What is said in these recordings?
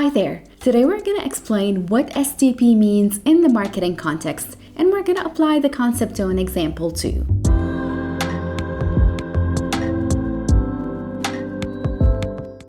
Hi there! Today we're going to explain what STP means in the marketing context, and we're going to apply the concept to an example too.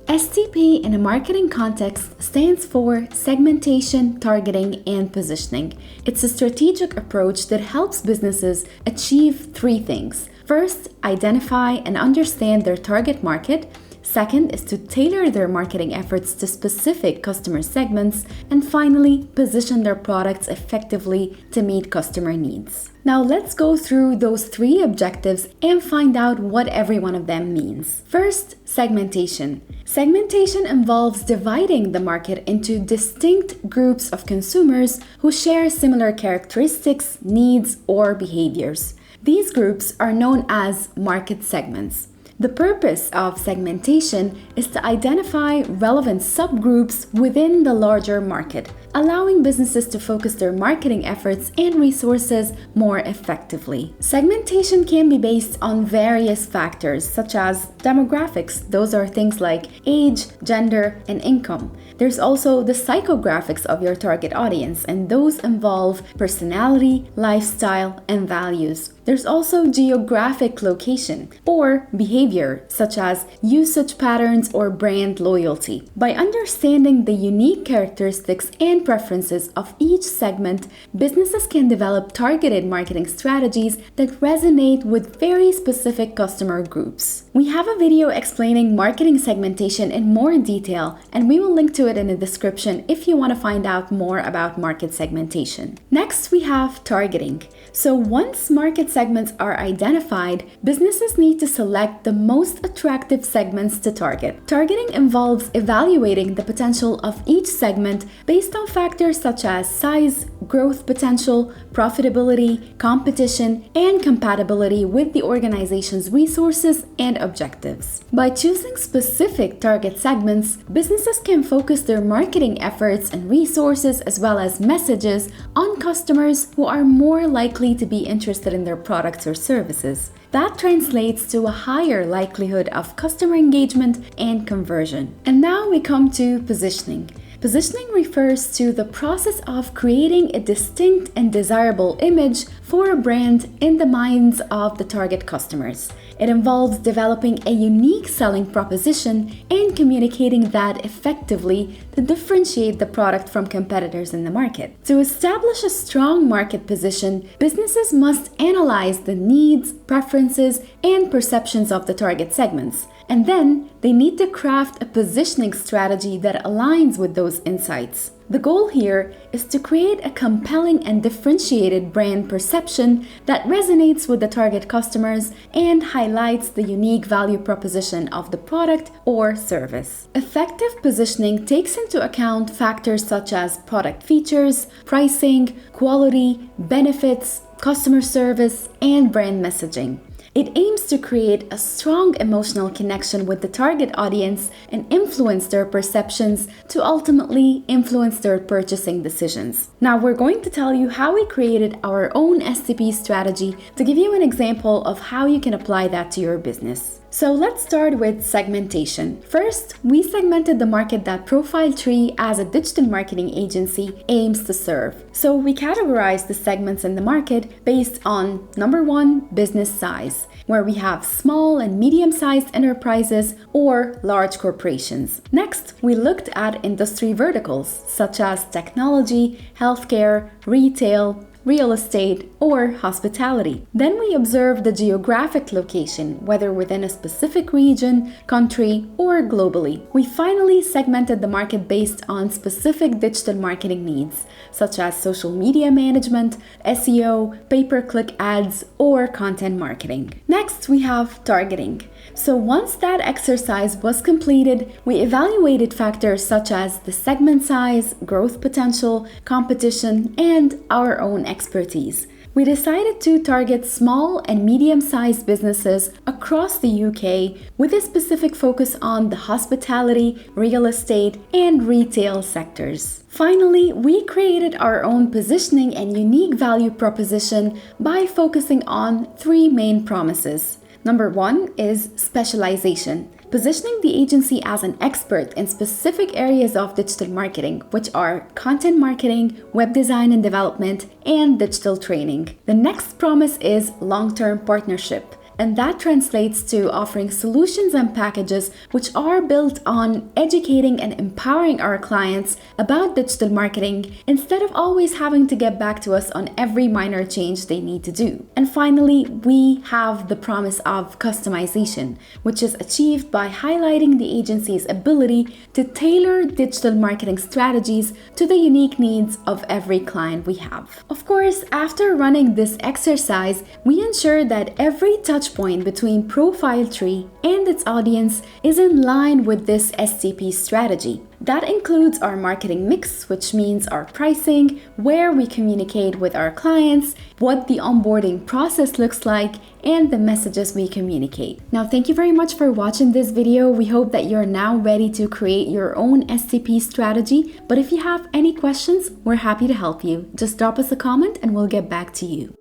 STP in a marketing context stands for Segmentation, Targeting, and Positioning. It's a strategic approach that helps businesses achieve three things. First, identify and understand their target market. Second is to tailor their marketing efforts to specific customer segments. And finally, position their products effectively to meet customer needs. Now let's go through those three objectives and find out what every one of them means. First, segmentation. Segmentation involves dividing the market into distinct groups of consumers who share similar characteristics, needs, or behaviors. These groups are known as market segments. The purpose of segmentation is to identify relevant subgroups within the larger market, allowing businesses to focus their marketing efforts and resources more effectively. Segmentation can be based on various factors such as demographics. Those are things like age, gender, and income. There's also the psychographics of your target audience, and those involve personality, lifestyle, and values. There's also geographic location or behavior, such as usage patterns or brand loyalty. By understanding the unique characteristics and preferences of each segment, businesses can develop targeted marketing strategies that resonate with very specific customer groups. We have a video explaining marketing segmentation in more detail, and we will link to it in the description if you want to find out more about market segmentation. Next, we have targeting. So once market segments are identified, businesses need to select the most attractive segments to target. Targeting involves evaluating the potential of each segment based on factors such as size, growth potential, profitability, competition, and compatibility with the organization's resources and objectives. By choosing specific target segments, businesses can focus their marketing efforts and resources as well as messages on customers who are more likely to be interested in their products or services. That translates to a higher likelihood of customer engagement and conversion. And now we come to positioning. Positioning refers to the process of creating a distinct and desirable image for a brand in the minds of the target customers. It involves developing a unique selling proposition and communicating that effectively to differentiate the product from competitors in the market. To establish a strong market position, businesses must analyze the needs, preferences, and perceptions of the target segments. And then they need to craft a positioning strategy that aligns with those insights. The goal here is to create a compelling and differentiated brand perception that resonates with the target customers and highlights the unique value proposition of the product or service. Effective positioning takes into account factors such as product features, pricing, quality, benefits, customer service, and brand messaging. It aims to create a strong emotional connection with the target audience and influence their perceptions to ultimately influence their purchasing decisions. Now we're going to tell you how we created our own STP strategy to give you an example of how you can apply that to your business. So let's start with segmentation. First, we segmented the market that Profile Tree as a digital marketing agency aims to serve. So we categorized the segments in the market based on number one, business size, where we have small and medium-sized enterprises or large corporations. Next, we looked at industry verticals such as technology, healthcare, retail, real estate, or hospitality. Then we observe the geographic location, whether within a specific region, country, or globally. We finally segmented the market based on specific digital marketing needs, such as social media management, SEO, pay-per-click ads, or content marketing. Next, we have targeting. So once that exercise was completed, we evaluated factors such as the segment size, growth potential, competition, and our own expertise. We decided to target small and medium-sized businesses across the UK with a specific focus on the hospitality, real estate, and retail sectors. Finally, we created our own positioning and unique value proposition by focusing on three main promises. Number one is specialization. positioning the agency as an expert in specific areas of digital marketing, which are content marketing, web design and development, and digital training. The next promise is long-term partnership. And that translates to offering solutions and packages which are built on educating and empowering our clients about digital marketing instead of always having to get back to us on every minor change they need to do. And finally, we have the promise of customization, which is achieved by highlighting the agency's ability to tailor digital marketing strategies to the unique needs of every client we have. Of course, after running this exercise, we ensure that every touch point between Profile Tree and its audience is in line with this STP strategy. That includes our marketing mix, which means our pricing, where we communicate with our clients, what the onboarding process looks like, and the messages we communicate. Now, thank you very much for watching this video. We hope that you're now ready to create your own STP strategy. But if you have any questions, we're happy to help you. Just drop us a comment and we'll get back to you.